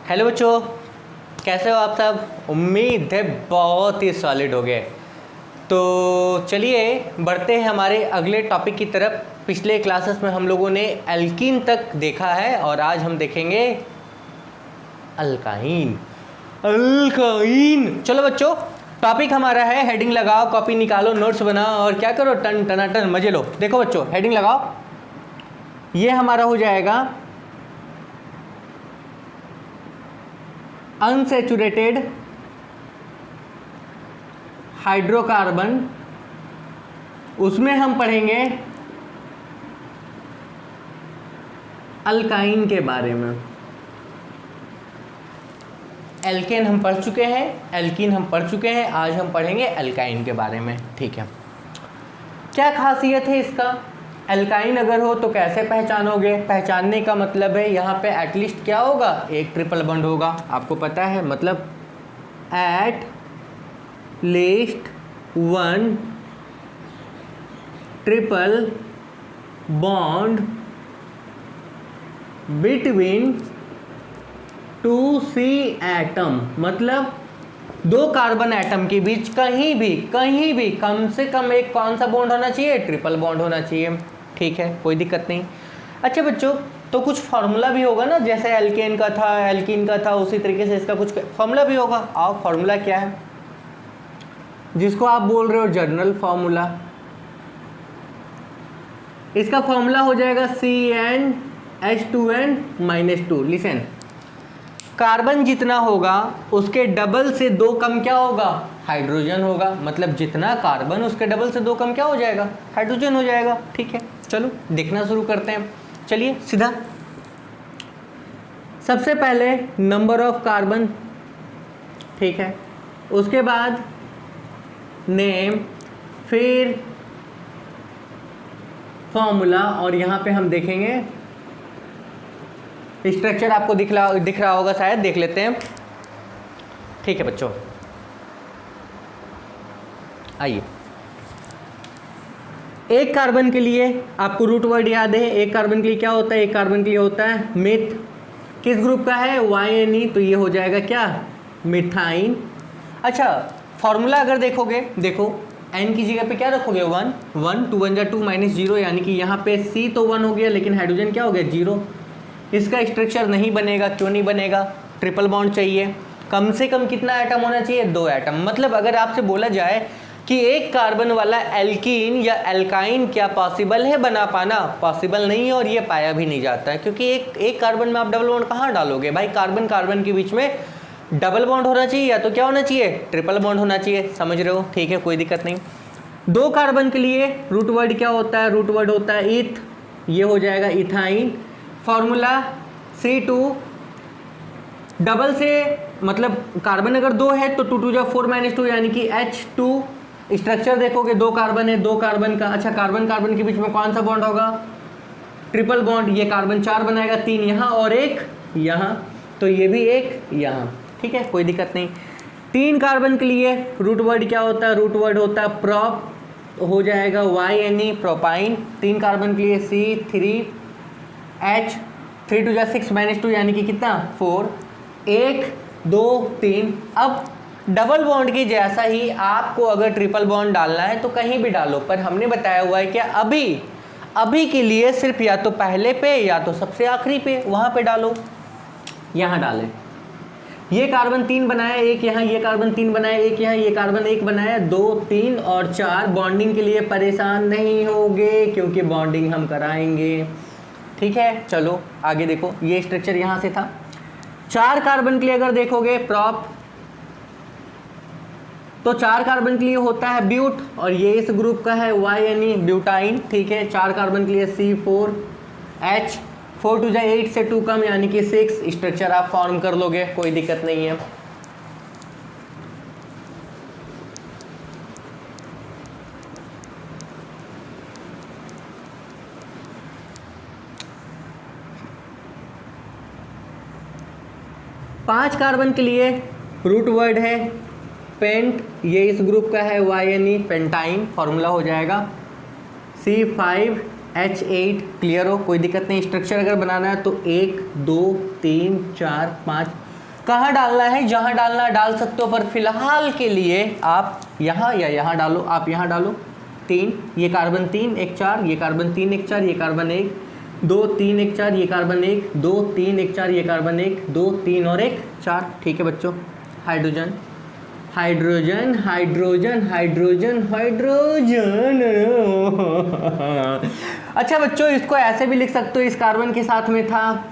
Hello बच्चों, कैसे हो आप सब। उम्मीद है बहुत ही सॉलिड हो गए। तो चलिए बढ़ते हैं हमारे अगले टॉपिक की तरफ। पिछले क्लासेस में हम लोगों ने एल्कीन तक देखा है और आज हम देखेंगे अल्काइन। अल्काइन, चलो बच्चों, टॉपिक हमारा है, हेडिंग लगाओ, कॉपी निकालो, नोट्स बनाओ और क्या करो, टन टनाटन मजे लो। देखो बच्चों, हेडिंग लगाओ, ये हमारा हो जाएगा अनसैचुरेटेड हाइड्रोकार्बन। उसमें हम पढ़ेंगे अल्काइन के बारे में। एल्केन हम पढ़ चुके हैं, एल्कीन हम पढ़ चुके हैं, आज हम पढ़ेंगे अल्काइन के बारे में। ठीक है, क्या खासियत है इसका, एल्काइन अगर हो तो कैसे पहचानोगे। पहचानने का मतलब है यहाँ पे एटलीस्ट क्या होगा, एक ट्रिपल बॉन्ड होगा, आपको पता है, मतलब at least one triple bond between two C atom, मतलब दो कार्बन एटम के बीच कहीं भी कम से कम एक कौन सा बॉन्ड होना चाहिए, ट्रिपल बॉन्ड होना चाहिए। ठीक है, कोई दिक्कत नहीं। अच्छा बच्चों, तो कुछ फार्मूला भी होगा ना, जैसे एल्केन का था, एल्कीन का था, उसी तरीके से इसका कुछ फार्मूला भी होगा। आओ, फार्मूला क्या है जिसको आप बोल रहे हो जर्नल फार्मूला। इसका फार्मूला हो जाएगा CnH2n-2। लिसन, कार्बन जितना होगा उसके डबल से दो कम क्या होगा, हाइड्रोजन होगा। मतलब जितना कार्बन उसके डबल से दो कम क्या हो जाएगा, हाइड्रोजन हो जाएगा। ठीक है, चलो देखना शुरू करते हैं। चलिए सीधा, सबसे पहले नंबर ऑफ कार्बन, ठीक है, उसके बाद नेम, फिर फॉर्मूला, और यहाँ पे हम देखेंगे स्ट्रक्चर। आपको दिख रहा होगा शायद, देख लेते हैं। ठीक है बच्चों, आइए। एक कार्बन के लिए आपको रूट वर्ड याद है, एक कार्बन के लिए क्या होता है, एक कार्बन के लिए होता है मिथ। किस ग्रुप का है, YNE, तो ये हो जाएगा क्या, मिथाइन। अच्छा, फॉर्मूला अगर देखोगे, देखो N की जगह पे क्या रखोगे, 1 1 2 1 2 -0, यानी कि यहाँ पे C तो 1 हो गया, लेकिन हाइड्रोजन क्या हो गया, 0। इसका स्ट्रक्चर नहीं बनेगा, क्यों नहीं बनेगा, ट्रिपल बॉन्ड चाहिए। कम से कम कितना एटम होना चाहिए, 2 एटम। मतलब अगर आपसे बोला जाए कि एक कार्बन वाला एल्कीन या एल्काइन क्या पॉसिबल है बना पाना, पॉसिबल नहीं है, और ये पाया भी नहीं जाता है, क्योंकि एक कार्बन में आप डबल बॉन्ड कहाँ डालोगे भाई। कार्बन कार्बन के बीच में डबल बॉन्ड होना चाहिए, या तो क्या होना चाहिए, ट्रिपल बॉन्ड होना चाहिए। समझ रहे हो, ठीक है, कोई दिक्कत नहीं। दो कार्बन के लिए रूट वर्ड क्या होता है, रूट वर्ड होता है इथ, ये हो जाएगा इथाइन। फॉर्मूला C2, डबल से मतलब कार्बन अगर 2 है तो 2 2 जा 4 -2, यानी कि H2। स्ट्रक्चर देखोगे, दो कार्बन है, दो कार्बन का। अच्छा, कार्बन कार्बन के बीच में कौन सा बॉन्ड होगा, ट्रिपल बॉन्ड। ये कार्बन 4 बनाएगा, 3 यहाँ और 1 यहाँ, तो ये भी 1 यहाँ। ठीक है, कोई दिक्कत नहीं। 3 कार्बन के लिए रूट वर्ड क्या होता है, रूट वर्ड होता है प्रोप, हो जाएगा YNE, प्रोपाइन। 3 कार्बन के लिए C3H, 3 2 जा 6 -2, यानी कि कितना, 4, 1 2 3। अब डबल बॉन्ड की जैसा ही आपको अगर ट्रिपल बॉन्ड डालना है तो कहीं भी डालो, पर हमने बताया हुआ है कि अभी के लिए सिर्फ या तो पहले पे या तो सबसे आखिरी पे, वहाँ पे डालो। यहाँ डालें, ये कार्बन 3 बनाया, एक यहाँ, ये कार्बन 3 बनाया, एक यहाँ, ये कार्बन 1 बनाया, 2 3 और 4। बॉन्डिंग के लिए परेशान नहीं होगे क्योंकि बॉन्डिंग हम कराएंगे। ठीक है, चलो आगे देखो, ये स्ट्रक्चर यहाँ से था। 4 कार्बन के लिए अगर देखोगे प्रॉप, तो 4 कार्बन के लिए होता है ब्यूट, और ये इस ग्रुप का है YNE, ब्यूटाइन। ठीक है, 4 कार्बन के लिए C4H, 4 2 जा 8 से 2 कम, यानी कि 6। स्ट्रक्चर आप फॉर्म कर लोगे, कोई दिक्कत नहीं है। पांच कार्बन के लिए रूट वर्ड है पेंट, ये इस ग्रुप का है YNE, पेंटाइन। फॉर्मूला हो जाएगा C5H8। क्लियर हो, कोई दिक्कत नहीं। स्ट्रक्चर अगर बनाना है तो 1 2 3 4 5 कहाँ डालना है, जहाँ डालना डाल सकते हो, पर फिलहाल के लिए आप यहाँ या यहाँ डालो, आप यहाँ डालो 3, ये कार्बन 3 1 4, ये कार्बन 3 1 4, ये कार्बन 1 2 3 1 4, ये कार्बन 1 2 3 1 4, ये कार्बन 1 2 3 और 1 4। ठीक है बच्चों, hydrogen hydrogen hydrogen hydrogen hydrogen. अच्छा बच्चों, इसको ऐसे भी लिख सकते हो, इस कार्बन के साथ में था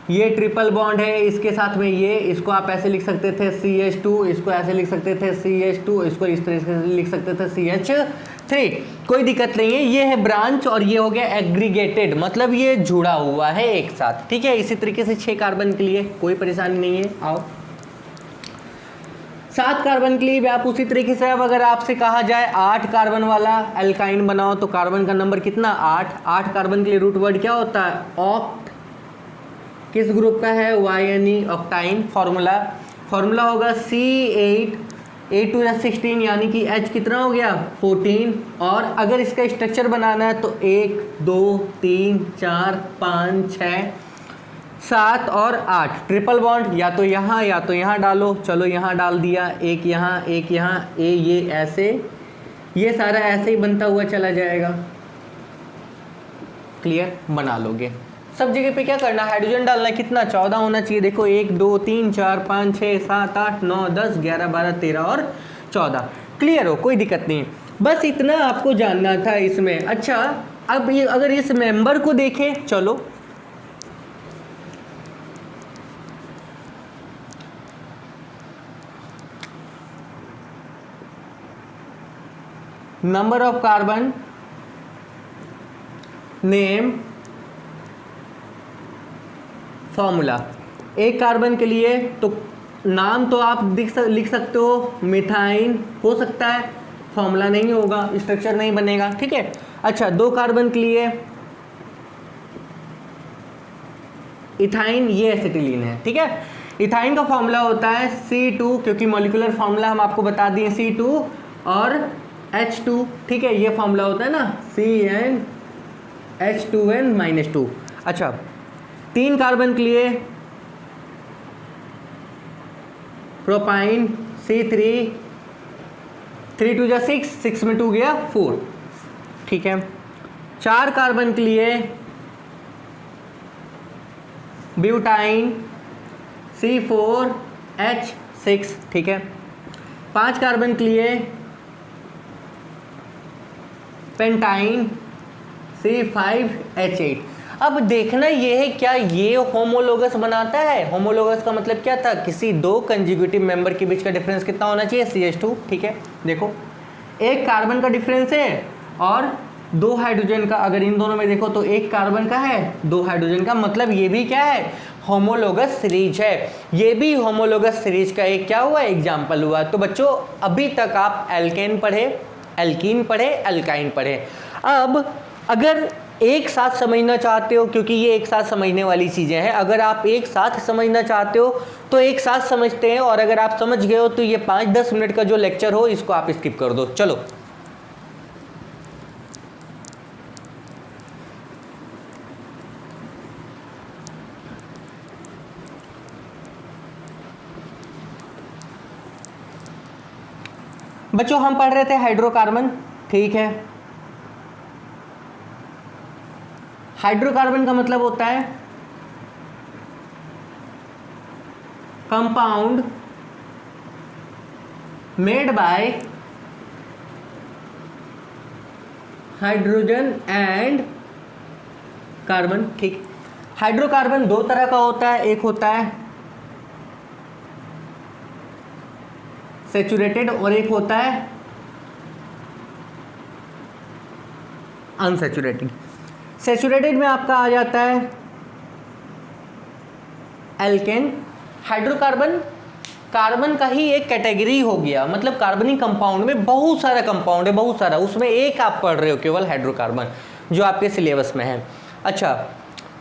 ये ट्रिपल बॉन्ड है, इसके साथ में ये, इसको आप ऐसे लिख सकते थे CH2, इसको ऐसे लिख सकते थे CH2, इसको इस तरीके से लिख सकते थे CH3, कोई दिक्कत नहीं है। ये है ब्रांच और ये हो गया एग्रीगेटेड, मतलब ये जुड़ा हुआ है एक साथ। ठीक है, इसी तरीके से 6 कार्बन के लिए कोई परेशानी नहीं है। आओ 7 कार्बन के लिए भी आप उसी तरीके से, अब अगर आपसे कहा जाए 8 कार्बन वाला एल्काइन बनाओ तो कार्बन का नंबर कितना 8 कार्बन के लिए रूट वर्ड क्या होता है ऑक्ट, किस ग्रुप का है YNE ऑक्टाइन। फॉर्मूला होगा C8 8 2 16, यानी कि H कितना हो गया 14। और अगर इसका स्ट्रक्चर बनाना है तो 1 2 3 4 5 6 7 और 8 ट्रिपल बॉन्ड, या तो यहाँ डालो, चलो यहाँ डाल दिया, एक यहाँ ये ऐसे, ये सारा ऐसे ही बनता हुआ चला जाएगा। क्लियर, बना लोगे। सब जगह पे क्या करना, हाइड्रोजन डालना, कितना 14 होना चाहिए। देखो 1 2 3 4 5 6 7 8 9 10 11 12 13 और 14। क्लियर हो, कोई दिक्कत नहीं, बस इतना आपको जानना था इसमें। अच्छा, अब ये अगर इस मेंबर को देखें, चलो number of carbon, name, formula. एक कार्बन के लिए तो नाम तो आप लिख सकते हो, मिथाइन हो सकता है, फॉर्मूला नहीं होगा, स्ट्रक्चर नहीं बनेगा। ठीक है, अच्छा 2 कार्बन के लिए इथाइन, ये एसिटिलीन है। ठीक है, इथाइन का फॉर्मूला होता है C2, क्योंकि मॉलिक्यूलर फॉर्मूला हम आपको बता दिए C2 और H2। ठीक है, ये फॉर्मूला होता है ना CnH2n-2। अच्छा 3 कार्बन के लिए प्रोपाइन C3 3 2 6, 6 में 2 गया 4। ठीक है, 4 कार्बन के लिए ब्यूटाइन C4H6। ठीक है, 5 कार्बन के लिए पेंटाइन C5H8। अब देखना ये है, क्या ये होमोलोगस बनाता है। होमोलोगस का मतलब क्या था, किसी 2 कंजुगेटिव मेंबर के बीच का डिफरेंस कितना होना चाहिए CH2। ठीक है, देखो 1 कार्बन का डिफरेंस है और 2 हाइड्रोजन का, अगर इन दोनों में देखो तो 1 कार्बन का है 2 हाइड्रोजन का, मतलब ये भी क्या है होमोलोगस सीरीज है। ये भी होमोलोगस सीरीज का एक क्या हुआ एग्जाम्पल हुआ। तो बच्चों अभी तक आप एल्केन पढ़े, एल्कीन पढ़े, एल्काइन पढ़े। अब अगर एक साथ समझना चाहते हो, क्योंकि ये एक साथ समझने वाली चीज़ें हैं, अगर आप एक साथ समझना चाहते हो तो एक साथ समझते हैं, और अगर आप समझ गए हो तो ये 5-10 मिनट का जो लेक्चर हो इसको आप स्किप कर दो। चलो बच्चों, हम पढ़ रहे थे हाइड्रोकार्बन। ठीक है, हाइड्रोकार्बन का मतलब होता है compound made by hydrogen and carbon. ठीक, हाइड्रोकार्बन 2 तरह का होता है, एक होता है सैचुरेटेड और एक होता है अनसैचुरेटेड। सैचुरेटेड में आपका आ जाता है एल्केन। हाइड्रोकार्बन कार्बन का ही एक कैटेगरी हो गया, मतलब कार्बनिक कंपाउंड में बहुत सारा कंपाउंड है, बहुत सारा, उसमें एक आप पढ़ रहे हो केवल हाइड्रोकार्बन जो आपके सिलेबस में है। अच्छा,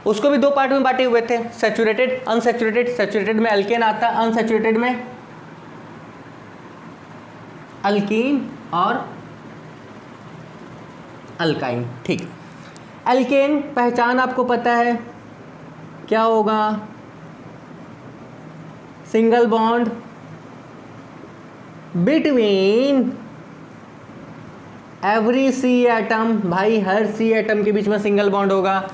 उसको भी 2 पार्ट में बांटे हुए थे, सैचुरेटेड, अनसैचुरेटेड। सैचुरेटेड में एल्केन आता है, अनसैचुरेटेड में अल्कीन और अल्काइन। ठीक, एल्केन पहचान आपको पता है क्या होगा, single bond between every C atom, भाई हर सी एटम के बीच में सिंगल बॉन्ड होगा।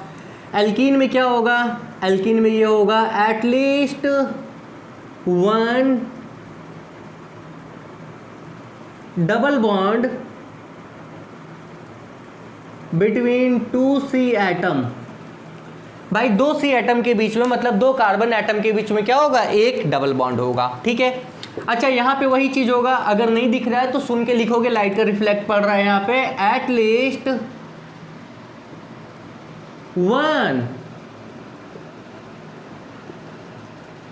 एल्कीन में क्या होगा, एल्कीन में ये होगा at least one double bond between two C atom, भाई दो सी एटम के बीच में, मतलब दो कार्बन एटम के बीच में क्या होगा, एक डबल बॉन्ड होगा। ठीक है, अच्छा यहां पे वही चीज होगा, अगर नहीं दिख रहा है तो सुन के लिखोगे, लाइट का रिफ्लेक्ट पड़ रहा है यहां पे, at least one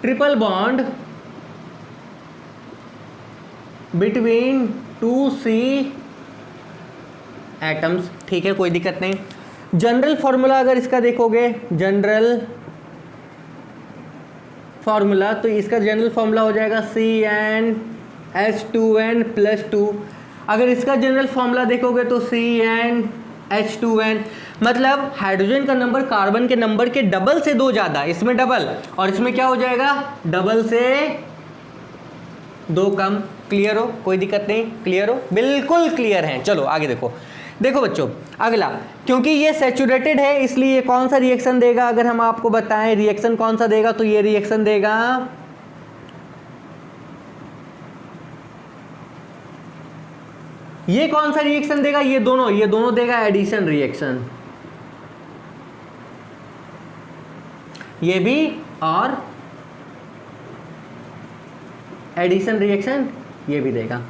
triple bond between two C atoms. ठीक है, कोई दिक्कत नहीं। जनरल फॉर्मूला अगर इसका देखोगे, जनरल फॉर्मूला, तो इसका जनरल फॉर्मूला हो जाएगा CnH2n+2। अगर इसका जनरल फॉर्मूला देखोगे तो CnH2n, मतलब हाइड्रोजन का नंबर कार्बन के नंबर के डबल से दो ज़्यादा, इसमें डबल और इसमें क्या हो जाएगा, डबल से दो कम। क्लियर हो, कोई दिक्कत नहीं, क्लियर हो, बिल्कुल क्लियर है। चलो आगे देखो, देखो बच्चों अगला, क्योंकि ये सैचुरेटेड है इसलिए ये कौन सा रिएक्शन देगा, अगर हम आपको बताएं रिएक्शन कौन सा देगा, तो ये रिएक्शन देगा ये कौन सा रिएक्शन देगा, ये दोनों देगा एडिशन रिएक्शन, ये भी और एडिशन रिएक्शन ये भी देगा।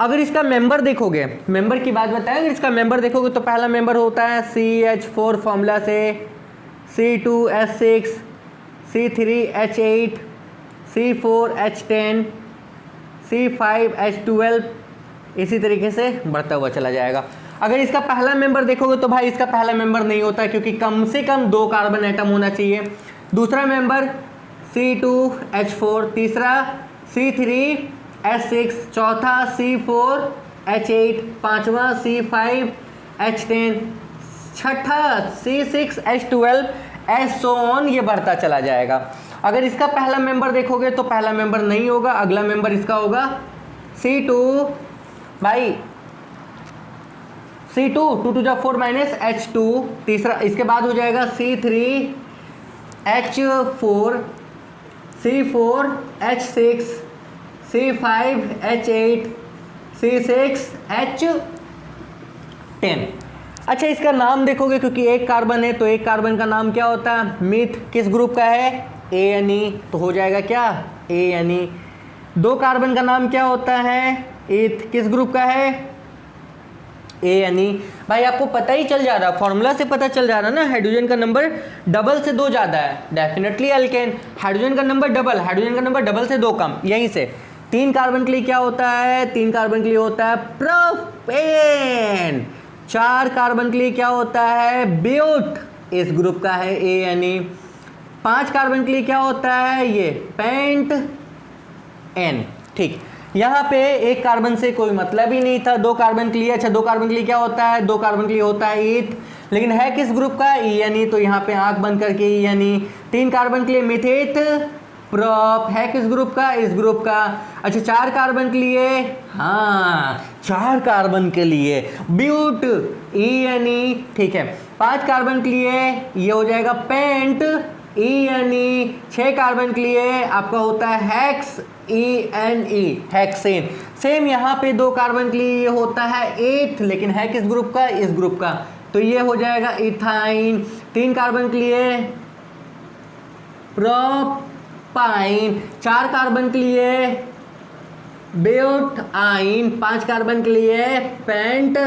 अगर इसका मेंबर देखोगे, मेंबर की बात बताएं, अगर इसका मेंबर देखोगे तो पहला मेंबर होता है CH4 फॉर्मूला से, C2H6, C3H8, C4H10, C5H12, इसी तरीके से बढ़ता हुआ चला जाएगा। अगर इसका पहला मेंबर देखोगे तो भाई इसका पहला मेंबर नहीं होता, क्योंकि कम से कम दो कार्बन एटम होना चाहिए। दूसरा मेंबर C2H4, तीसरा C3H6, चौथा C4H8, पांचवा C5H10, छठा C6H12, ऐसो ऑन, ये बढ़ता चला जाएगा। अगर इसका पहला मेंबर देखोगे तो पहला मेंबर नहीं होगा, अगला मेंबर इसका होगा C2, भाई C2 2 to 4 माइनस H2, तीसरा इसके बाद हो जाएगा C3H4, C4H6, C5H8, C6H10। अच्छा इसका नाम देखोगे, क्योंकि एक कार्बन है तो एक कार्बन का नाम क्या होता है, मिथ, किस ग्रुप का है, ANE, तो हो जाएगा क्या, ANE। दो कार्बन का नाम क्या होता है, एथ, किस ग्रुप का है, ANE। भाई आपको पता ही चल जा रहा, फॉर्मूला से पता चल जा रहा ना, हाइड्रोजन का नंबर डबल से दो ज़्यादा है, डेफिनेटली अल्केन। हाइड्रोजन का नंबर डबल, हाइड्रोजन का नंबर डबल से दो कम, यहीं से। तीन कार्बन के लिए क्या होता है, तीन कार्बन के लिए होता है प्रोपेन। चार कार्बन के लिए क्या होता है, ब्यूट, इस ग्रुप का है ANE। पांच कार्बन के लिए क्या होता है, ये पेंट N। ठीक, यहाँ पे एक कार्बन से कोई मतलब ही नहीं था, दो कार्बन के लिए। अच्छा दो कार्बन के लिए क्या होता है, दो कार्बन के लिए होता है ईथ, लेकिन है किस ग्रुप का, ENE, तो यहाँ पे आंख बंद करके ENE। तीन कार्बन के लिए मिथेट प्रोप, है किस ग्रुप का, इस ग्रुप का। अच्छा चार कार्बन के लिए, हाँ चार कार्बन के लिए ब्यूट, ENE। ठीक है, पांच कार्बन के लिए ये हो जाएगा पेंट, ENE। छह कार्बन के लिए आपका होता है हेक्स, ENE, हेक्सेन। सेम यहाँ पे दो कार्बन के लिए ये होता है एथ, लेकिन है किस ग्रुप का, इस ग्रुप का, तो ये हो जाएगा इथाइन। तीन कार्बन के लिए प्रोपाइन, चार कार्बन के लिए ब्यूटाइन, पांच कार्बन के लिए पेंट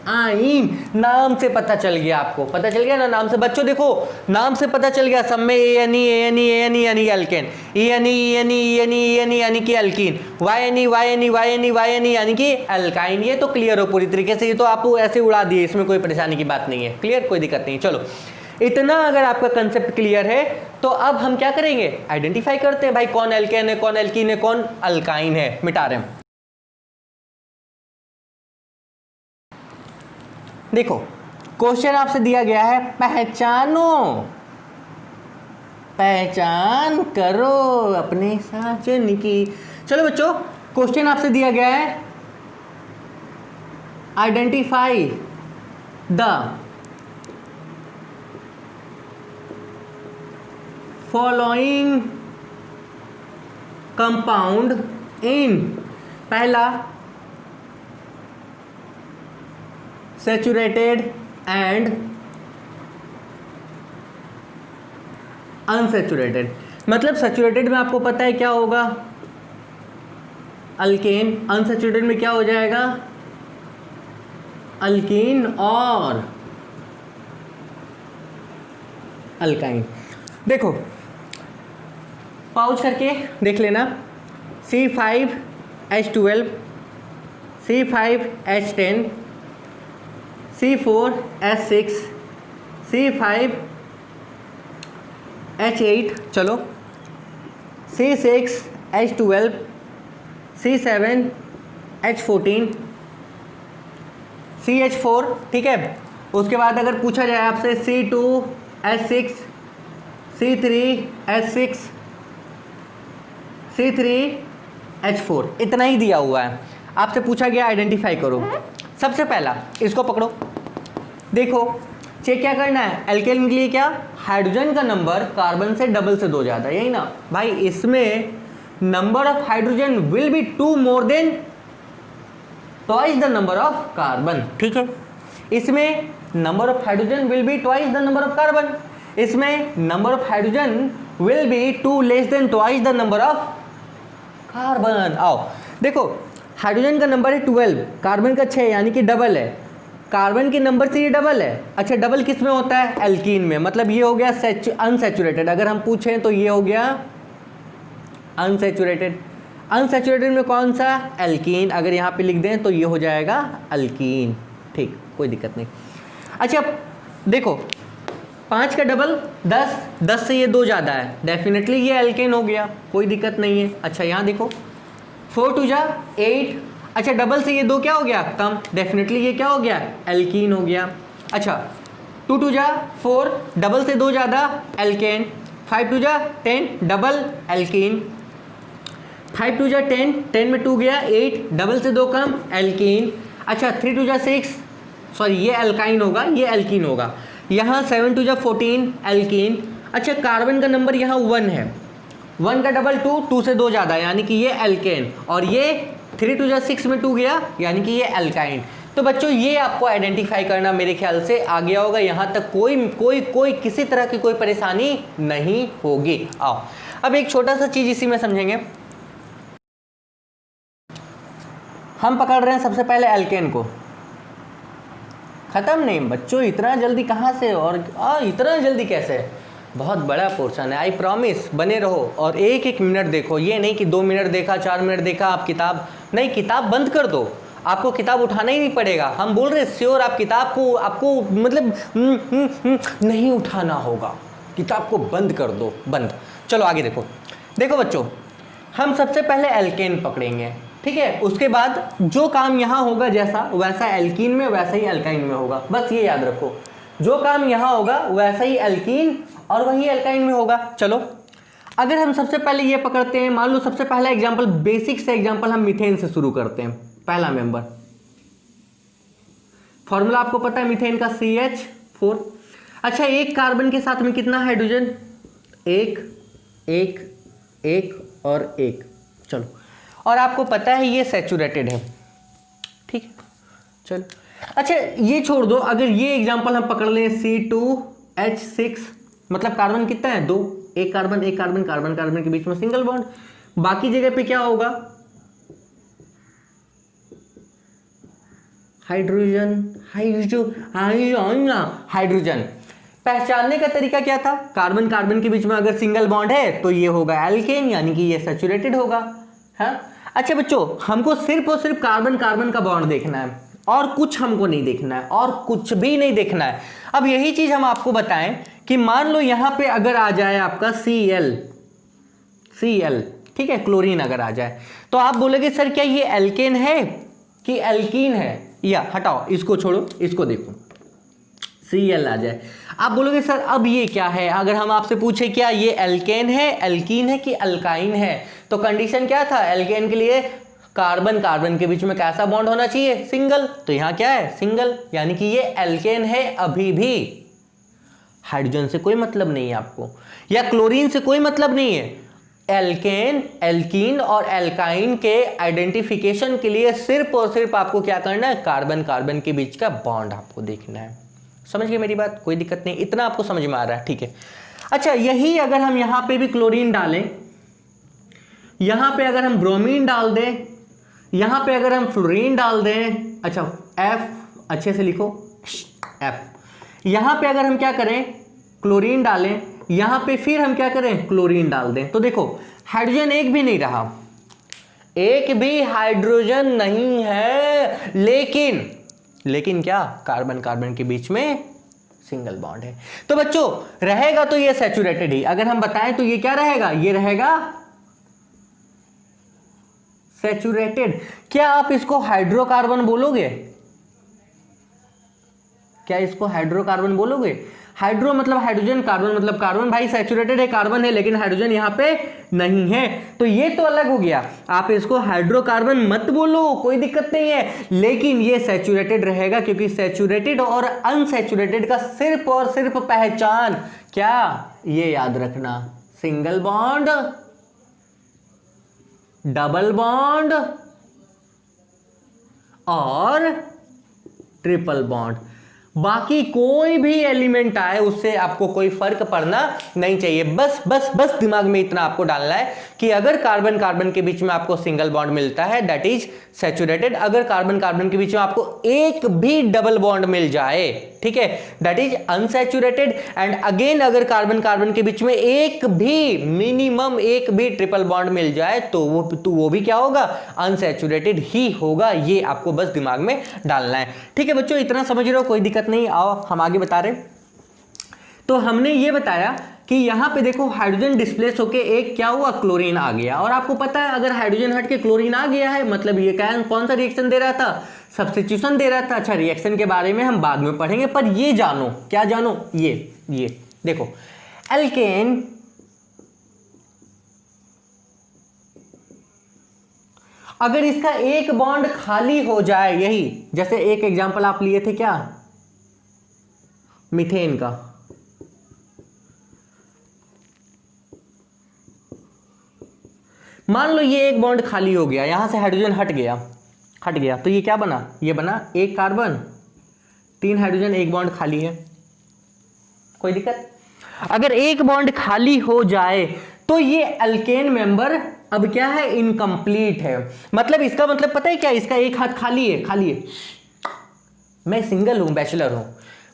आइन। नाम से पता चल गया, आपको पता चल गया ना, नाम से। बच्चों देखो नाम से पता चल गया, सब में ANE ANE ANE यानी कि alkane, ENE ENE ENE ENE यानी कि alkyne, YNE YNE YNE YNE यानी कि अल्काइन। ये तो क्लियर हो पूरी तरीके से, ये तो आप ऐसे उड़ा दिए, इसमें कोई परेशानी की बात नहीं है। क्लियर, कोई दिक्कत नहीं। चलो इतना अगर आपका कंसेप्ट क्लियर है तो अब हम क्या करेंगे, आइडेंटिफाई करते हैं भाई कौन एल्केन है, कौन एल्कीन है, कौन अल्काइन है। मिटा रहे हैं, देखो क्वेश्चन आपसे दिया गया है, पहचानो पहचान करो अपने साजन की। चलो बच्चों, क्वेश्चन आपसे दिया गया है, identify the following compound in, पहला सैचुरेटेड एंड अनसैचुरेटेड। मतलब सैचुरेटेड में आपको पता है क्या होगा, अल्केन। अनसैचुरेटेड में क्या हो जाएगा, अल्कीन और अल्काइन। देखो पाउच करके देख लेना, C5H12, C5H10, C4H6, C5H8, चलो C6H12, C7H14, CH4, ठीक है। उसके बाद अगर पूछा जाए आपसे C2H6, C3H6, C3H4, इतना ही दिया हुआ है। आपसे पूछा गया आइडेंटिफाई करो। सबसे पहला इसको पकड़ो, देखो चेक क्या करना है, एल्केन के लिए क्या, हाइड्रोजन का नंबर कार्बन से डबल से 2 ज़्यादा, यही ना भाई। इसमें number of hydrogen will be 2 more than twice the number of carbon, ठीक है। इसमें number of hydrogen will be twice the number of carbon, इसमें number of hydrogen will be 2 less than twice the number of carbon. आओ देखो, hydrogen का number है 12, carbon का 6, यानी कि डबल है। कार्बन के नंबर से ये डबल है। अच्छा, डबल किस में होता है, एल्कीन में। मतलब ये हो गया अनसैचुरेटेड। अगर हम पूछें तो ये हो गया अनसैचुरेटेड। अनसैचुरेटेड में कौन सा, एल्कीन। अगर यहाँ पे लिख दें तो ये हो जाएगा अल्कीन, ठीक, कोई दिक्कत नहीं। अच्छा देखो, 5 का डबल 10, 10 से ये 2 ज़्यादा है, डेफिनेटली ये एल्केन हो गया, कोई दिक्कत नहीं है। अच्छा यहाँ देखो, 4 2 जा 8, अच्छा डबल से ये 2 क्या हो गया, कम, डेफिनेटली ये क्या हो गया, एल्कीन हो गया। अच्छा 2 2 जा 4, डबल से 2 ज़्यादा, एल्केन। 5 2 जा 10, डबल, एल्कीन। 5 2 जा 10, 10 में 2 गया 8, डबल से 2 कम, एल्कीन। अच्छा 3 2 जा 6, सॉरी ये एल्काइन होगा, ये एल्कीन होगा। यहाँ 7 2 जा 14, एल्कीन। अच्छा कार्बन का नंबर यहाँ 1 है, 1 का डबल 2, 2 से 2 ज़्यादा, यानी कि ये एल्केन। और ये 3 2 जा 6 में 2 गया, यानी कि ये एल्काइन। तो बच्चों ये आपको आइडेंटिफाई करना मेरे ख्याल से आ गया होगा। यहाँ तक कोई किसी तरह की कोई परेशानी नहीं होगी। आओ अब एक छोटा सा चीज़ इसी में समझेंगे। हम पकड़ रहे हैं सबसे पहले एल्केन को, ख़त्म नहीं बच्चों, इतना जल्दी कहाँ से, और इतना जल्दी कैसे, बहुत बड़ा पोर्शन है। आई प्रॉमिस, बने रहो और एक एक मिनट देखो। ये नहीं कि 2 मिनट देखा, 4 मिनट देखा, आप किताब नहीं, किताब बंद कर दो, आपको किताब उठाना ही नहीं पड़ेगा। हम बोल रहे श्योर आप किताब को, आपको मतलब नहीं उठाना होगा, किताब को बंद कर दो, बंद। चलो आगे देखो। देखो बच्चों, हम सबसे पहले एल्केन पकड़ेंगे, ठीक है। उसके बाद जो काम यहाँ होगा जैसा, वैसा एल्कीन में, वैसा ही एल्काइन में होगा। बस ये याद रखो, जो काम यहाँ होगा वैसा ही एल्कीन और वही एल्काइन में होगा। चलो अगर हम सबसे पहले ये पकड़ते हैं, मान लो सबसे पहला एग्जांपल, बेसिक से एग्जांपल हम मीथेन से शुरू करते हैं। पहला मेंबर, फॉर्मूला आपको पता है मीथेन का, CH4। अच्छा एक कार्बन के साथ में कितना हाइड्रोजन, 1 1 1 और 1। चलो, और आपको पता है ये सैचुरेटेड है, ठीक है। चलो अच्छा ये छोड़ दो, अगर ये एग्जांपल हम पकड़ लें C2H6, मतलब कार्बन कितना है, 2, एक कार्बन एक कार्बन, कार्बन कार्बन के बीच में सिंगल बॉन्ड। बाकी जगह पे क्या होगा, हाइड्रोजन, हाइड्रोजन। पहचानने का तरीका क्या था, कार्बन कार्बन के बीच में अगर सिंगल बॉन्ड है तो ये होगा एल्केन, यानी कि ये सैचुरेटेड होगा। हाँ अच्छा बच्चों, हमको सिर्फ और सिर्फ कार्बन कार्बन का बॉन्ड देखना है, और कुछ हमको नहीं देखना है, और कुछ भी नहीं देखना है। अब यही चीज हम आपको बताएं कि मान लो यहां पे अगर आ जाए आपका Cl, ठीक है, क्लोरीन अगर आ जाए, तो आप बोलोगे सर क्या ये एल्केन है कि एल्कीन है, या हटाओ इसको, छोड़ो इसको, देखो Cl आ जाए। आप बोलोगे सर अब ये क्या है, अगर हम आपसे पूछे क्या ये एल्केन है, एल्कीन है कि अल्काइन है, तो कंडीशन क्या था, एल्केन के लिए कार्बन कार्बन के बीच में कैसा बॉन्ड होना चाहिए, सिंगल, तो यहां क्या है, सिंगल, यानी कि ये एल्केन है। अभी भी हाइड्रोजन से कोई मतलब नहीं है आपको, या क्लोरीन से कोई मतलब नहीं है। एल्केन, एल्कीन और एल्काइन के आइडेंटिफिकेशन के लिए सिर्फ और सिर्फ आपको क्या करना है, कार्बन कार्बन के बीच का बॉन्ड आपको देखना है। समझ गए मेरी बात, कोई दिक्कत नहीं, इतना आपको समझ में आ रहा है, ठीक है। अच्छा, यही अगर हम यहां पे भी क्लोरीन डालें, यहां पे अगर हम ब्रोमीन डाल दें, यहां पे अगर हम फ्लोरीन डाल दें, अच्छा F अच्छे से लिखो, F, यहां पे अगर हम क्या करें, क्लोरीन डालें, यहां पे फिर हम क्या करें, क्लोरीन डाल दें, तो देखो हाइड्रोजन एक भी नहीं रहा, एक भी हाइड्रोजन नहीं है, लेकिन क्या, कार्बन कार्बन के बीच में सिंगल बॉन्ड है। तो बच्चों रहेगा तो ये सैचुरेटेड ही, अगर हम बताएं तो ये क्या रहेगा, ये रहेगा सैचुरेटेड। क्या आप इसको हाइड्रोकार्बन बोलोगे, क्या इसको हाइड्रोकार्बन बोलोगे, हाइड्रो मतलब हाइड्रोजन, कार्बन मतलब कार्बन, भाई सैचुरेटेड है, कार्बन है, लेकिन हाइड्रोजन यहां पे नहीं है, तो ये तो अलग हो गया, आप इसको हाइड्रोकार्बन मत बोलो, कोई दिक्कत नहीं है, लेकिन ये सैचुरेटेड रहेगा, क्योंकि सैचुरेटेड और अनसैचुरेटेड का सिर्फ और सिर्फ पहचान क्या, ये याद रखना, सिंगल बॉन्ड, डबल बॉन्ड और ट्रिपल बॉन्ड। बाकी कोई भी एलिमेंट आए उससे आपको कोई फर्क पड़ना नहीं चाहिए। बस बस बस दिमाग में इतना आपको डालना है कि अगर कार्बन कार्बन के बीच में आपको सिंगल बॉन्ड मिलता है दैट इज सैचुरेटेड, अगर कार्बन कार्बन के बीच में आपको एक भी डबल बॉन्ड मिल जाए, ठीक है, that is unsaturated. And again अगर कार्बन कार्बन के बीच में एक भी, मिनिमम एक भी ट्रिपल बॉन्ड मिल जाए तो वो भी क्या होगा, अनसैचुरेटेड ही होगा। ये आपको बस दिमाग में डालना है, ठीक है बच्चों, इतना समझ रहे हो, कोई दिक्कत नहीं। आओ हम आगे बता रहे। तो हमने ये बताया कि यहां पे देखो हाइड्रोजन डिस्प्लेस होके एक क्या हुआ, क्लोरीन आ गया, और आपको पता है अगर हाइड्रोजन हट के क्लोरीन आ गया है मतलब ये क्या, कौन सा रिएक्शन दे रहा था, सब्स्टिट्यूशन दे रहा था। अच्छा, रिएक्शन के बारे में हम बाद में पढ़ेंगे, पर ये जानो, क्या जानो, ये देखो एल्केन अगर इसका एक बॉन्ड खाली हो जाए, यही जैसे एक एग्जांपल आप लिए थे क्या, मीथेन का, मान लो ये एक बॉन्ड खाली हो गया, यहां से हाइड्रोजन हट गया, तो ये क्या बना, ये बना एक कार्बन, 3 हाइड्रोजन, एक बॉन्ड खाली है, कोई दिक्कत। अगर एक बॉन्ड खाली हो जाए तो ये अल्केन मेंबर अब क्या है, इनकम्प्लीट है। मतलब इसका मतलब पता है क्या, इसका एक हाथ खाली है, मैं सिंगल हूं, बैचलर हूं,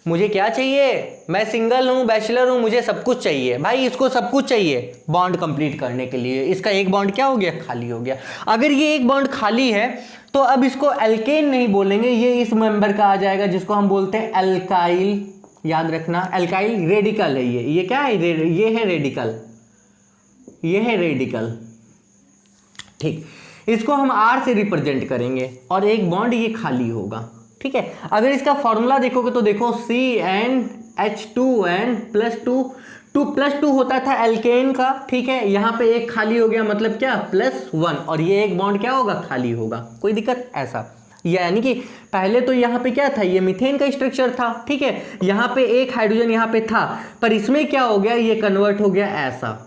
मुझे क्या चाहिए, मैं सिंगल हूं, बैचलर हूं, मुझे सब कुछ चाहिए, भाई इसको सब कुछ चाहिए बॉन्ड कंप्लीट करने के लिए, इसका एक बॉन्ड क्या हो गया, खाली हो गया। अगर ये एक बॉन्ड खाली है तो अब इसको एल्केन नहीं बोलेंगे, ये इस मेंबर का आ जाएगा जिसको हम बोलते हैं एल्काइल, याद रखना, एल्काइल रेडिकल है, ये क्या है, ये है रेडिकल, ये है रेडिकल, ठीक, इसको हम R से रिप्रेजेंट करेंगे और एक बॉन्ड ये खाली होगा, ठीक है। अगर इसका फॉर्मूला देखोगे तो देखो CnH2n+2, 2+2 होता था एल्केन का, ठीक है, यहां पे एक खाली हो गया मतलब क्या, +1, और ये एक बॉन्ड क्या होगा, खाली होगा, कोई दिक्कत, ऐसा, यानी कि पहले तो यहाँ पे क्या था, ये मीथेन का स्ट्रक्चर था, ठीक है, यहाँ पे एक हाइड्रोजन यहाँ पे था, पर इसमें क्या हो गया, ये कन्वर्ट हो गया ऐसा,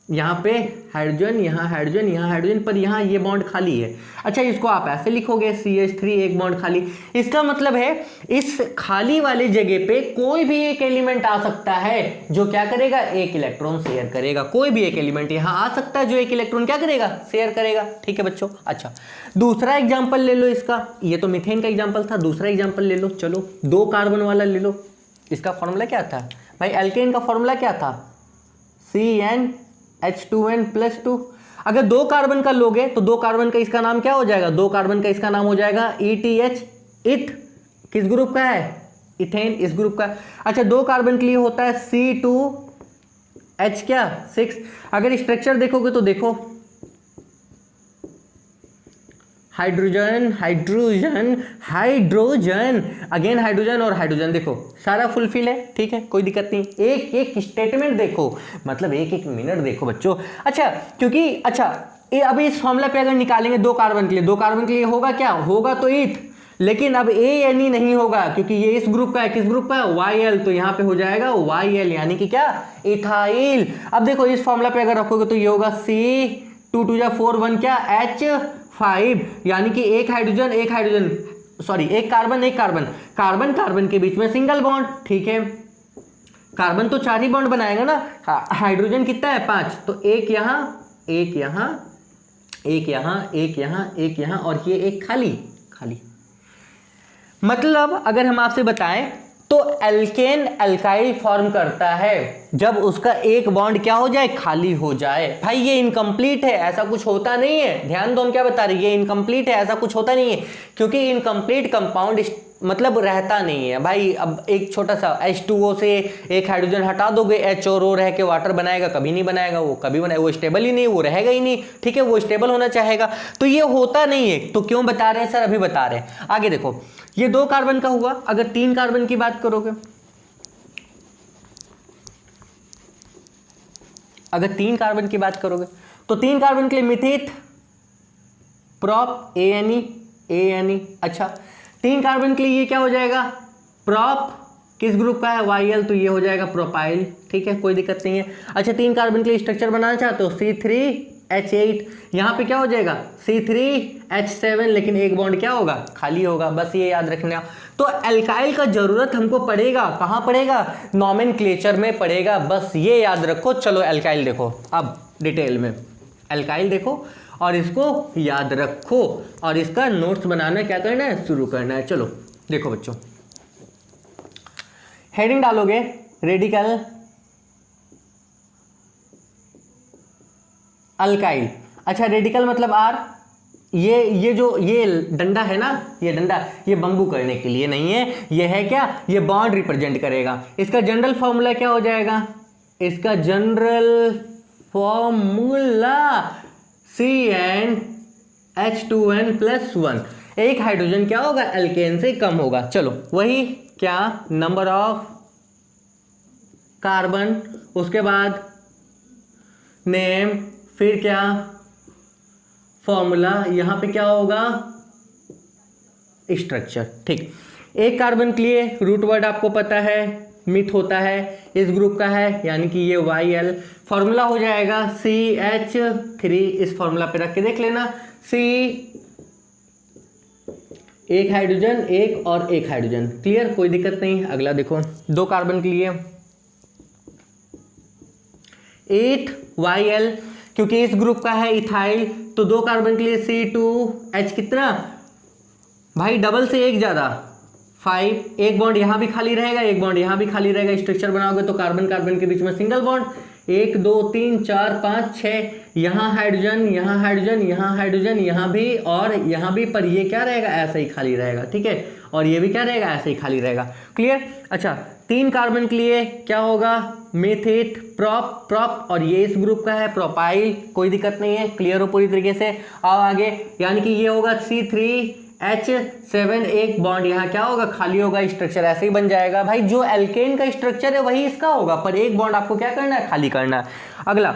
यहाँ पे हाइड्रोजन, यहाँ हाइड्रोजन, यहाँ हाइड्रोजन, पर यहाँ ये बॉन्ड खाली है। अच्छा, इसको आप ऐसे लिखोगे CH3 एक बॉन्ड खाली, इसका मतलब है इस खाली वाली जगह पे कोई भी एक एलिमेंट आ सकता है जो क्या करेगा, एक इलेक्ट्रॉन शेयर करेगा, कोई भी एक एलिमेंट यहाँ आ सकता है जो एक इलेक्ट्रॉन क्या करेगा, शेयर करेगा, ठीक है बच्चों। अच्छा, दूसरा एग्जाम्पल ले लो इसका, ये तो मीथेन का एग्जाम्पल था, दूसरा एग्जाम्पल ले लो, चलो 2 कार्बन वाला ले लो। इसका फॉर्मूला क्या था भाई, एल्केन का फॉर्मूला क्या था, CnH2n+2। अगर 2 कार्बन का लोगे तो 2 कार्बन का इसका नाम क्या हो जाएगा, 2 कार्बन का इसका नाम हो जाएगा ETH, इथ, किस ग्रुप का है, इथेन, इस ग्रुप का। अच्छा, 2 कार्बन के लिए होता है C2H क्या, 6। अगर स्ट्रक्चर देखोगे तो देखो hydrogen hydrogen hydrogen, again hydrogen और हाइड्रोजन, देखो सारा फुलफिल है, ठीक है, कोई दिक्कत नहीं। एक एक स्टेटमेंट देखो, मतलब एक एक मिनट देखो बच्चों। अच्छा, क्योंकि अच्छा ये अभी इस फॉर्मूला पे अगर निकालेंगे 2 कार्बन के लिए, 2 कार्बन के लिए होगा क्या, होगा तो ईथ, लेकिन अब ANE नहीं होगा क्योंकि ये इस ग्रुप का है, किस ग्रुप का है, YL, तो यहाँ पे हो जाएगा YL यानी कि क्या, इथाइल। अब देखो इस फॉर्मूला पे अगर रखोगे तो ये होगा C2 2 4 1 क्या, H5, यानी कि एक हाइड्रोजन सॉरी एक कार्बन कार्बन के बीच में सिंगल बॉन्ड, ठीक है। कार्बन तो 4 ही बॉन्ड बनाएगा ना, हाइड्रोजन कितना है 5, तो एक यहाँ एक यहाँ एक यहाँ एक यहाँ एक यहाँ और ये एक खाली। मतलब अगर हम आपसे बताएं तो एल्केन अल्काइल फॉर्म करता है जब उसका एक बॉन्ड क्या हो जाए, खाली हो जाए। भाई ये इनकम्प्लीट है, ऐसा कुछ होता नहीं है, ध्यान दो हम क्या बता रहे हैं, ये इनकम्प्लीट है, ऐसा कुछ होता नहीं है, क्योंकि इनकम्प्लीट कंपाउंड मतलब रहता नहीं है भाई। अब एक छोटा सा H2O से एक हाइड्रोजन हटा दोगे, H और O रह के वाटर बनाएगा, कभी नहीं बनाएगा, वो कभी बनाएगा, वो स्टेबल ही नहीं, वो रहेगा ही नहीं, ठीक है, वो स्टेबल होना चाहेगा, तो ये होता नहीं है। तो क्यों बता रहे हैं सर, अभी बता रहे हैं, आगे देखो। ये 2 कार्बन का हुआ, अगर 3 कार्बन की बात करोगे, अगर 3 कार्बन की बात करोगे तो 3 कार्बन के लिए मिथित प्रोप ANE। अच्छा 3 कार्बन के लिए ये क्या हो जाएगा, प्रोप, किस ग्रुप का है, YL, तो ये हो जाएगा प्रोपाइल, ठीक है, कोई दिक्कत नहीं है। अच्छा 3 कार्बन के लिए स्ट्रक्चर बनाना चाहते हो, C3H8, यहाँ पे क्या हो जाएगा, C3H7, लेकिन एक बॉन्ड क्या होगा, खाली होगा, बस ये याद रखना। तो एल्काइल का जरूरत हमको पड़ेगा, कहाँ पड़ेगा, नॉमेनक्लेचर में पड़ेगा, बस ये याद रखो। चलो एल्काइल देखो अब डिटेल में, एल्काइल देखो और इसको याद रखो और इसका नोट्स बनाना क्या करना है, शुरू करना है। चलो देखो बच्चों, हेडिंग डालोगे रेडिकल अल्काइल। अच्छा रेडिकल मतलब R, ये जो ये डंडा है ना, ये डंडा, ये बंबू करने के लिए नहीं है, ये है क्या, ये बॉन्ड रिप्रेजेंट करेगा। इसका जनरल फॉर्मूला क्या हो जाएगा, इसका जनरल फॉर्मूला CnH2n+1, एक हाइड्रोजन क्या होगा, एल्केन से कम होगा। चलो वही क्या, नंबर ऑफ कार्बन, उसके बाद नेम, फिर क्या फॉर्मूला, यहां पे क्या होगा, स्ट्रक्चर, ठीक। एक कार्बन के लिए रूट वर्ड आपको पता है, मिथ होता है, इस ग्रुप का है यानी कि ये YL, फॉर्मूला हो जाएगा CH3, इस फॉर्मूला पे रख के देख लेना, C, एक हाइड्रोजन एक और एक हाइड्रोजन, क्लियर, कोई दिक्कत नहीं। अगला देखो 2 कार्बन के लिए 8 YL, क्योंकि इस ग्रुप का है इथाइल, तो 2 कार्बन के लिए C2H कितना भाई, डबल से एक ज्यादा 5, एक बॉन्ड यहां भी खाली रहेगा, एक बॉन्ड यहां भी खाली रहेगा, स्ट्रक्चर बनाओगे तो कार्बन कार्बन के बीच में सिंगल बॉन्ड, 1 2 3 4 5 6, यहाँ हाइड्रोजन यहाँ हाइड्रोजन यहाँ हाइड्रोजन यहाँ भी और यहाँ भी, पर ये क्या रहेगा, ऐसा ही खाली रहेगा, ठीक है, और ये भी क्या रहेगा, ऐसे ही खाली रहेगा, क्लियर। अच्छा 3 कार्बन के लिए क्या होगा, मेथित प्रोप और ये इस ग्रुप का है प्रोपाइल, कोई दिक्कत नहीं है, क्लियर हो पूरी तरीके से। आओ आगे, यानी कि ये होगा C3H7, एक बॉन्ड यहाँ क्या होगा, खाली होगा, स्ट्रक्चर ऐसे ही बन जाएगा। भाई जो एल्केन का स्ट्रक्चर है वही इसका होगा, पर एक बॉन्ड आपको क्या करना है, खाली करना है। अगला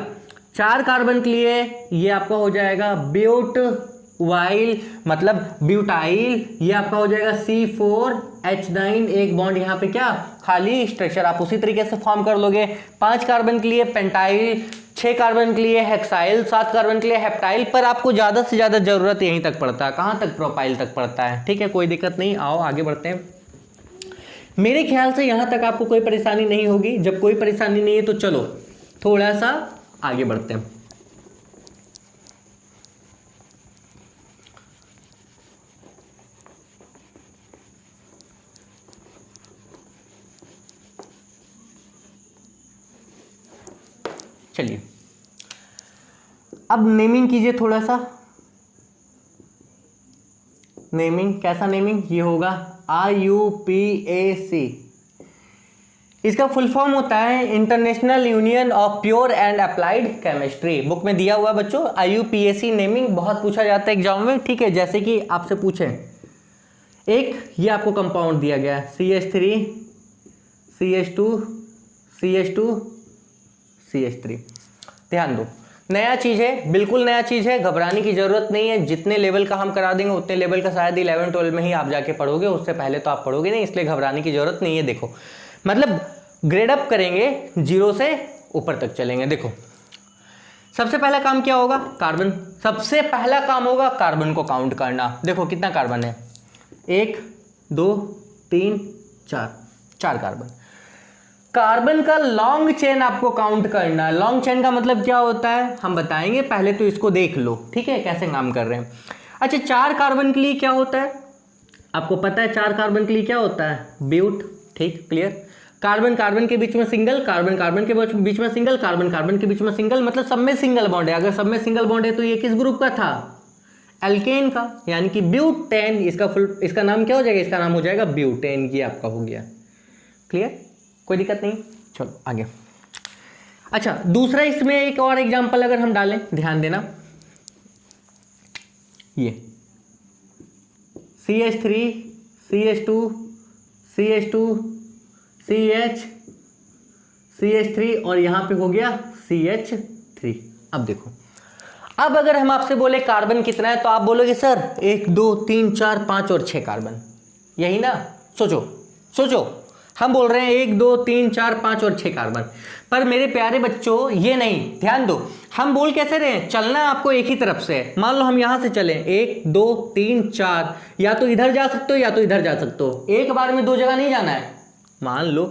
4 कार्बन के लिए ये आपका हो जाएगा ब्यूटवाइल, मतलब ब्यूटाइल, ये आपका हो जाएगा C4H9, एक बॉन्ड यहाँ पे क्या खाली, स्ट्रक्चर आप उसी तरीके से फॉर्म कर लोगे। 5 कार्बन के लिए पेंटाइल, 6 कार्बन के लिए हेक्साइल, 7 कार्बन के लिए हेप्टाइल, पर आपको ज़्यादा से ज़्यादा ज़रूरत यहीं तक पड़ता है, कहाँ तक, प्रोपाइल तक पड़ता है, ठीक है, कोई दिक्कत नहीं। आओ आगे बढ़ते हैं। मेरे ख्याल से यहाँ तक आपको कोई परेशानी नहीं होगी, जब कोई परेशानी नहीं है तो चलो थोड़ा सा आगे बढ़ते हैं। चलिए अब नेमिंग कीजिए, थोड़ा सा नेमिंग, कैसा नेमिंग, ये होगा IUPAC। इसका फुल फॉर्म होता है international union of pure and applied chemistry. Book में दिया हुआ बच्चों, IUPAC नेमिंग बहुत पूछा जाता है एग्जाम में, ठीक है। जैसे कि आपसे पूछे एक ये आपको कंपाउंड दिया गया CH3 CH2 CH2 CH3, ध्यान दो नया चीज़ है, बिल्कुल नया चीज़ है, घबराने की ज़रूरत नहीं है। जितने लेवल का हम करा देंगे उतने लेवल का शायद 11-12 में ही आप जाके पढ़ोगे, उससे पहले तो आप पढ़ोगे नहीं, इसलिए घबराने की ज़रूरत नहीं है। देखो मतलब ग्रेड अप करेंगे, 0 से ऊपर तक चलेंगे। देखो सबसे पहला काम क्या होगा, कार्बन, सबसे पहला काम होगा कार्बन को काउंट करना। देखो कितना कार्बन है, 1 2 3 4, 4 कार्बन। कार्बन का लॉन्ग चेन आपको काउंट करना है। लॉन्ग चेन का मतलब क्या होता है हम बताएंगे, पहले तो इसको देख लो, ठीक है, कैसे काम कर रहे हैं। अच्छा 4 कार्बन के लिए क्या होता है आपको पता है, 4 कार्बन के लिए क्या होता है, ब्यूट, ठीक, क्लियर। कार्बन कार्बन के बीच में सिंगल, कार्बन कार्बन के बीच में सिंगल, कार्बन कार्बन के बीच में सिंगल, मतलब सब में सिंगल बॉन्ड है। अगर सब में सिंगल बॉन्ड है तो ये किस ग्रुप का था, एल्केन का, यानी कि ब्यूटेन। इसका नाम क्या हो जाएगा, इसका नाम हो जाएगा ब्यूटेन। ये आपका हो गया क्लियर, कोई दिक्कत नहीं, चलो आगे। अच्छा दूसरा इसमें एक और एग्जांपल अगर हम डालें, ध्यान देना, ये CH3 CH2 CH2 CH CH3 और यहां पे हो गया CH3। अब देखो, अब अगर हम आपसे बोले कार्बन कितना है तो आप बोलोगे सर 1 2 3 4 5 और 6 कार्बन, यही ना। सोचो सोचो, हम बोल रहे हैं 1 2 3 4 5 और 6 कार्बन, पर मेरे प्यारे बच्चों ये नहीं, ध्यान दो, हम बोल कैसे रहे हैं, चलना आपको एक ही तरफ से। मान लो हम यहां से चले 1 2 3 4, या तो इधर जा सकते हो या तो इधर जा सकते हो, एक बार में 2 जगह नहीं जाना है। मान लो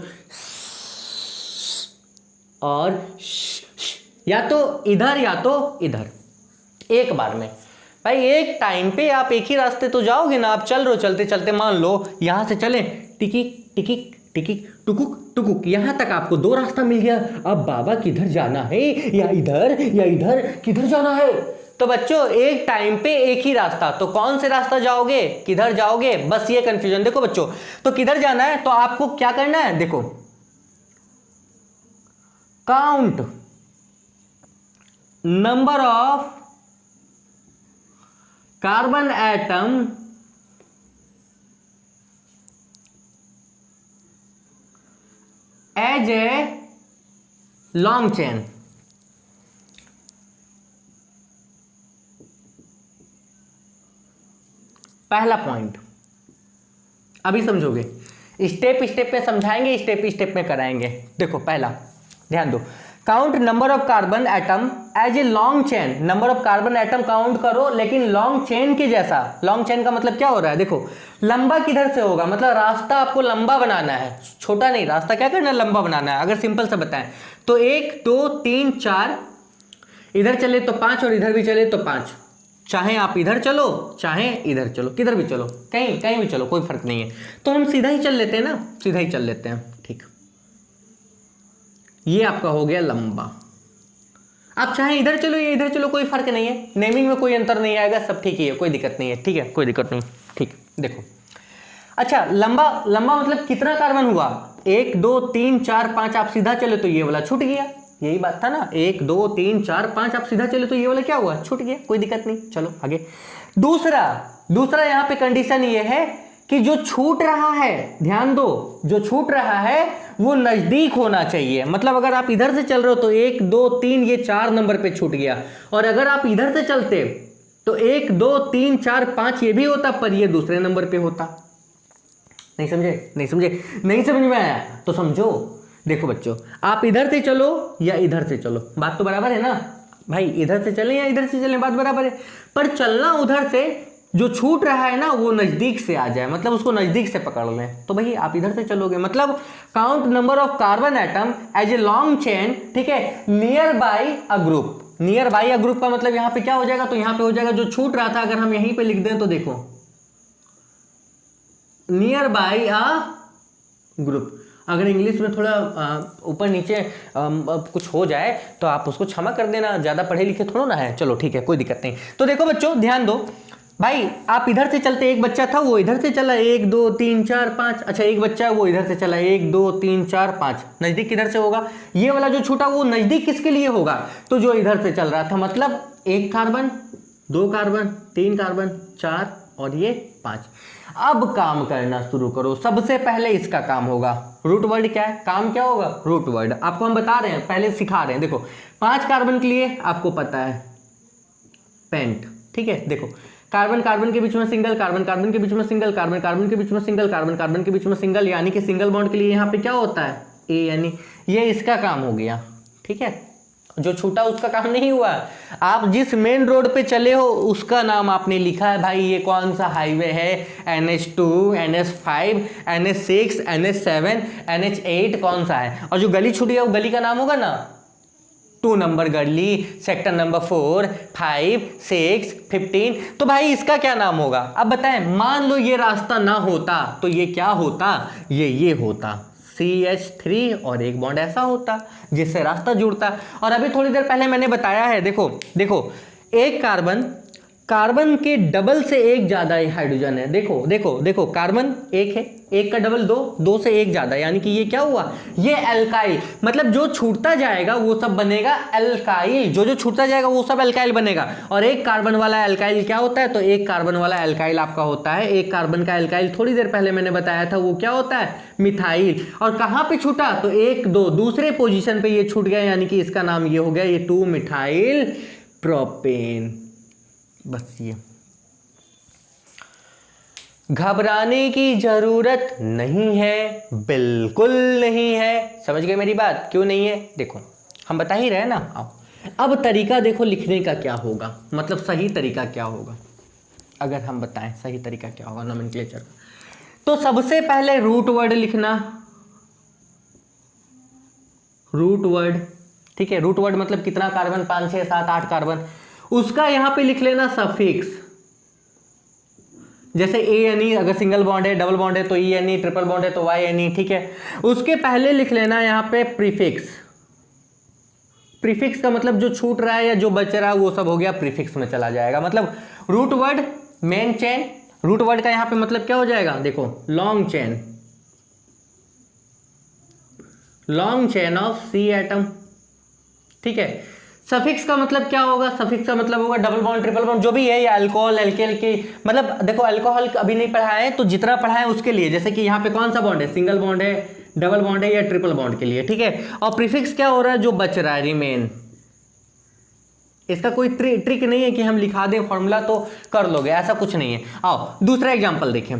और या तो इधर या तो इधर, एक बार में। भाई एक टाइम पे आप एक ही रास्ते तो जाओगे ना, आप चल रहे हो, चलते चलते मान लो यहां से चले, टिकिक टिकिक टिकिक टुकुक टुकुक, यहां तक आपको 2 रास्ता मिल गया। अब बाबा किधर जाना है, या इधर किधर जाना है। तो बच्चों एक टाइम पे एक ही रास्ता, तो कौन से रास्ता जाओगे, किधर जाओगे, बस ये कंफ्यूजन। देखो बच्चों, तो किधर जाना है तो आपको क्या करना है, देखो count number of carbon atom as a long chain. पहला पॉइंट अभी समझोगे, स्टेप स्टेप पे समझाएंगे, स्टेप स्टेप में कराएंगे। देखो पहला ध्यान दो, count number of carbon atom as a long chain. Number of carbon atom count करो लेकिन लॉन्ग चेन के जैसा। लॉन्ग चेन का मतलब क्या हो रहा है, देखो लंबा किधर से होगा, मतलब रास्ता आपको लंबा बनाना है, छोटा नहीं, रास्ता क्या करना है, लंबा बनाना है। अगर सिंपल से बताएं तो 1 2 3 4, इधर चले तो 5 और इधर भी चले तो 5, चाहे आप इधर चलो चाहे इधर चलो, किधर भी चलो, कहीं कहीं भी चलो, कोई फर्क नहीं है। तो हम सीधा ही चल लेते हैं ना, सीधा ही चल लेते हैं, ठीक। ये आपका हो गया लंबा। आप चाहे इधर चलो या इधर चलो, कोई फर्क नहीं है, नेमिंग में कोई अंतर नहीं आएगा, सब ठीक ही है, कोई दिक्कत नहीं है, ठीक है, कोई दिक्कत नहीं, ठीक। देखो अच्छा लंबा लंबा मतलब कितना कार्बन हुआ, 1 2 3 4 5, आप सीधा चले तो ये वाला छूट गया, यही बात था ना, 1 2 3 4 5 आप सीधा चले तो ये वाला क्या हुआ, छूट गया, कोई दिक्कत नहीं, चलो आगे। दूसरा यहाँ पे कंडीशन ये है कि जो छूट रहा है, ध्यान दो, जो छूट रहा है वो नजदीक होना चाहिए। मतलब अगर आप इधर से चल रहे हो तो 1 2 3 ये 4 नंबर पे छूट गया, और अगर आप इधर से चलते तो 1 2 3 4 5 ये भी होता, पर ये दूसरे नंबर पे होता। नहीं समझे, नहीं समझे, नहीं समझ में आया तो समझो। देखो बच्चों, आप इधर से चलो या इधर से चलो, बात तो बराबर है ना भाई, इधर से चलें या इधर से चलें, बात बराबर है, पर चलना उधर से, जो छूट रहा है ना वो नजदीक से आ जाए, मतलब उसको नजदीक से पकड़ लें, तो भाई आप इधर से चलोगे। मतलब count number of carbon atom as a long chain, ठीक है, nearby a group. Nearby a group का मतलब यहाँ पे क्या हो जाएगा, तो यहाँ पे हो जाएगा जो छूट रहा था, अगर हम यहीं पे लिख दें तो देखो नियर बाई अ ग्रुप। अगर इंग्लिश में थोड़ा ऊपर नीचे कुछ हो जाए तो आप उसको क्षमा कर देना, ज़्यादा पढ़े लिखे थोड़ा ना है, चलो ठीक है, कोई दिक्कत नहीं। तो देखो बच्चों ध्यान दो, भाई आप इधर से चलते, एक बच्चा था वो इधर से चला, 1 2 3 4 5, अच्छा एक बच्चा है वो इधर से चला, 1 2 3 4 5, नजदीक किधर से होगा? ये वाला जो छूटा वो नजदीक किसके लिए होगा? तो जो इधर से चल रहा था, मतलब 1 कार्बन 2 कार्बन 3 कार्बन 4 और ये 5। अब काम करना शुरू करो। सबसे पहले इसका काम होगा, रूट वर्ड क्या है, काम क्या होगा? Root word. आपको हम बता रहे हैं, पहले सिखा रहे हैं। देखो 5 कार्बन के लिए आपको पता है पेंट, ठीक है। देखो कार्बन कार्बन के बीच में सिंगल, कार्बन कार्बन के बीच में सिंगल, कार्बन कार्बन के बीच में सिंगल, कार्बन कार्बन के बीच में सिंगल, यानी कि सिंगल बॉन्ड के लिए यहाँ पे क्या होता है? ए, यानी ये इसका काम हो गया, ठीक है। जो छूटा उसका काम नहीं हुआ। आप जिस मेन रोड पे चले हो उसका नाम आपने लिखा है। भाई ये कौन सा हाईवे है? NH2, NH5, NH6, NH7, NH8 कौन सा है? और जो गली छूटी है वो गली का नाम होगा ना, 2 नंबर गली, सेक्टर नंबर 4, 5, 6, 15। तो भाई इसका क्या नाम होगा? अब बताएं, मान लो ये रास्ता ना होता तो ये क्या होता? ये होता CH3 और एक बॉन्ड ऐसा होता जिससे रास्ता जुड़ता। और अभी थोड़ी देर पहले मैंने बताया है, देखो देखो एक कार्बन के डबल से एक ज्यादा हाइड्रोजन है। देखो देखो देखो कार्बन एक है, एक का डबल 2, 2 से एक ज्यादा, यानी कि ये क्या हुआ? ये एल्काइल। मतलब जो छूटता जाएगा वो सब बनेगा एल्काइल, जो छूटता जाएगा वो सब एल्काइल बनेगा। और एक कार्बन वाला एल्काइल क्या होता है? तो एक कार्बन वाला एल्काइल आपका होता है, एक कार्बन का एल्काइल थोड़ी देर पहले मैंने बताया था वो क्या होता है? मिथाइल। और कहां पे छूटा? तो 1 2 दूसरे पोजीशन पे ये छूट गया, यानी कि इसका नाम ये हो गया, ये 2 मिथाइल प्रोपेन। बस ये घबराने की जरूरत नहीं है, बिल्कुल नहीं है। समझ गए मेरी बात? क्यों नहीं है? देखो हम बता ही रहे हैं ना। आओ अब तरीका देखो लिखने का क्या होगा, मतलब सही तरीका क्या होगा। अगर हम बताएं सही तरीका क्या होगा नोमेनक्लेचर, तो सबसे पहले रूट वर्ड लिखना, रूट वर्ड, ठीक है। रूट वर्ड मतलब कितना कार्बन? 5 6 7 8 कार्बन। उसका यहां पे लिख लेना सफिक्स, जैसे ANE अगर सिंगल बॉन्ड है, डबल बॉन्ड है तो ENE, ट्रिपल बॉन्ड है तो YNE, ठीक है। उसके पहले लिख लेना यहां पे प्रीफिक्स। प्रीफिक्स का मतलब जो छूट रहा है या जो बच रहा है वो सब हो गया प्रीफिक्स में चला जाएगा। मतलब root word main chain, root word का यहां पे मतलब क्या हो जाएगा? देखो long chain, long chain of C atom, ठीक है। सफिक्स का मतलब क्या होगा? सफिक्स का मतलब होगा डबल बॉन्ड, ट्रिपल बॉन्ड, जो भी है, या अल्कोहल, एल्केल की। मतलब देखो अल्कोहल अभी नहीं पढ़ा है तो जितना पढ़ा है उसके लिए, जैसे कि यहाँ पे कौन सा बॉन्ड है? सिंगल बॉन्ड है, डबल बॉन्ड है या ट्रिपल बॉन्ड के लिए, ठीक है। और प्रीफिक्स क्या हो रहा है? जो बच रहा है, रिमेन। इसका कोई ट्रिक नहीं है कि हम लिखा दें फॉर्मूला तो कर लोगे, ऐसा कुछ नहीं है। आओ दूसरा एग्जाम्पल देखें।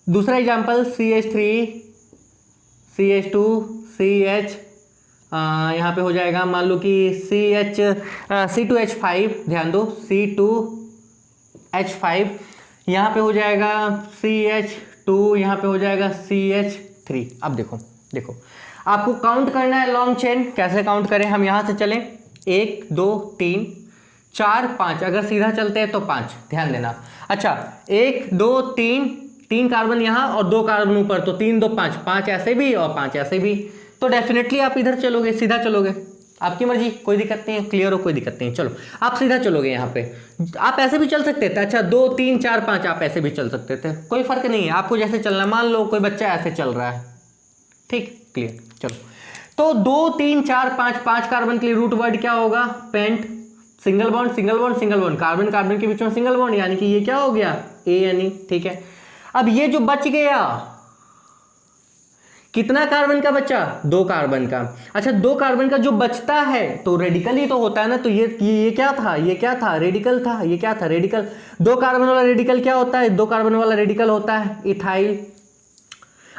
दूसरा एग्जाम्पल CH3 CH2 CH, यहाँ पे हो जाएगा मान लो कि C2H5, ध्यान दो C2H5, यहाँ पे हो जाएगा CH2, यहाँ पे हो जाएगा CH3। अब देखो देखो आपको काउंट करना है लॉन्ग चेन। कैसे काउंट करें? हम यहाँ से चलें 1 2 3 4 5, अगर सीधा चलते हैं तो 5, ध्यान देना। अच्छा 1 2 3 कार्बन यहाँ और 2 कार्बन ऊपर, तो 3 2 5, 5 ऐसे भी और 5 ऐसे भी, तो डेफिनेटली आप इधर चलोगे, सीधा चलोगे, आपकी मर्जी, कोई दिक्कत नहीं है। क्लियर हो? कोई दिक्कत नहीं है। चलो आप सीधा चलोगे यहाँ पे, आप ऐसे भी चल सकते थे। अच्छा 2 3 4 5 आप ऐसे भी चल सकते थे, कोई फर्क नहीं है, आपको जैसे चलना। मान लो कोई बच्चा ऐसे चल रहा है, ठीक, क्लियर। चलो तो 2 3 4 5, 5 कार्बन के लिए रूट वर्ड क्या होगा? Pent. Single bond single bond single bond, carbon carbon के बीच में सिंगल बॉन्ड, यानी कि ये क्या हो गया? ANE, ठीक है। अब ये जो बच गया, कितना कार्बन का बचा? 2 कार्बन का। अच्छा 2 कार्बन का जो बचता है तो रेडिकल ही तो होता है ना। तो ये क्या था? ये क्या था? रेडिकल था। ये क्या था? रेडिकल। 2 कार्बन वाला रेडिकल क्या होता है? 2 कार्बन वाला रेडिकल होता है इथाइल।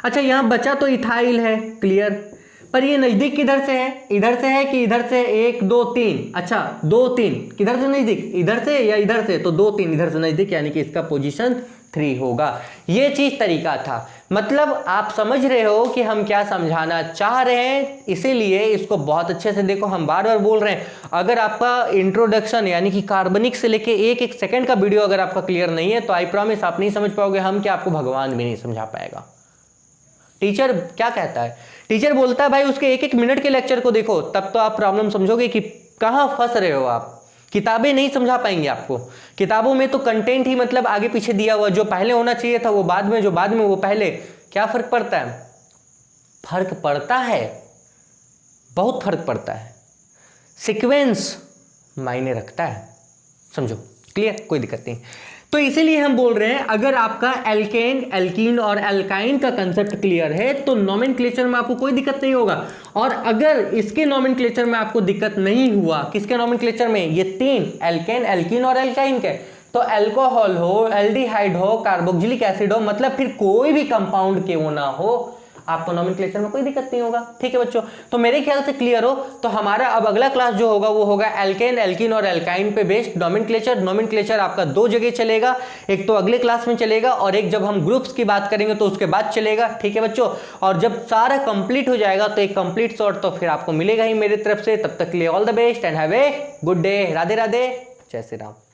अच्छा यहां बचा तो इथाइल है, क्लियर। पर ये नजदीक किधर से है? इधर से है कि इधर से? 1 2 3, अच्छा 2 3 किधर से नजदीक? इधर से या इधर से? तो 2 3 इधर से नजदीक, यानी कि इसका पोजीशन 3 होगा। ये चीज तरीका था। मतलब आप समझ रहे हो कि हम क्या समझाना चाह रहे हैं, इसीलिए इसको बहुत अच्छे से देखो। हम बार बार बोल रहे हैं, अगर आपका इंट्रोडक्शन यानी कि कार्बनिक से लेके एक एक सेकंड का वीडियो अगर आपका क्लियर नहीं है तो आई प्रॉमिस आप नहीं समझ पाओगे, हम क्या आपको भगवान भी नहीं समझा पाएगा। टीचर क्या कहता है, टीचर बोलता है भाई उसके एक एक मिनट के लेक्चर को देखो, तब तो आप प्रॉब्लम समझोगे कि कहां फंस रहे हो आप। किताबें नहीं समझा पाएंगे आपको, किताबों में तो कंटेंट ही मतलब आगे पीछे दिया हुआ, जो पहले होना चाहिए था वो बाद में, जो बाद में वो पहले। क्या फर्क पड़ता है? फर्क पड़ता है, बहुत फर्क पड़ता है। सीक्वेंस मायने रखता है, समझो। क्लियर? कोई दिक्कत नहीं। तो इसीलिए हम बोल रहे हैं अगर आपका एल्केन, एल्कीन और एल्काइन का कंसेप्ट क्लियर है तो नोमेनक्लेचर में आपको कोई दिक्कत नहीं होगा। और अगर इसके नोमेनक्लेचर में आपको दिक्कत नहीं हुआ, किसके नोमेनक्लेचर में? ये तीन, एल्केन, एल्कीन और एल्काइन के, तो अल्कोहल हो, एल्डिहाइड हो, कार्बोक्सिलिक एसिड हो, मतलब फिर कोई भी कंपाउंड क्यों ना हो, आपको नोमेनक्लेचर में कोई दिक्कत नहीं होगा। ठीक है बच्चों, तो मेरे ख्याल से क्लियर हो। तो हमारा अब अगला क्लास जो होगा वो होगा एल्केन, एल्कीन और एल्काइन पे बेस्ड नोमेनक्लेचर। नोमेनक्लेचर आपका दो जगह चलेगा, एक तो अगले क्लास में चलेगा और एक जब हम ग्रुप्स की बात करेंगे तो उसके बाद चलेगा। ठीक है बच्चों, और जब सारा कंप्लीट हो जाएगा तो एक कंप्लीट शॉट तो फिर आपको मिलेगा ही मेरी तरफ से। तब तक के लिए all the best and have a good day. Radhe Radhe, जय श्री राम।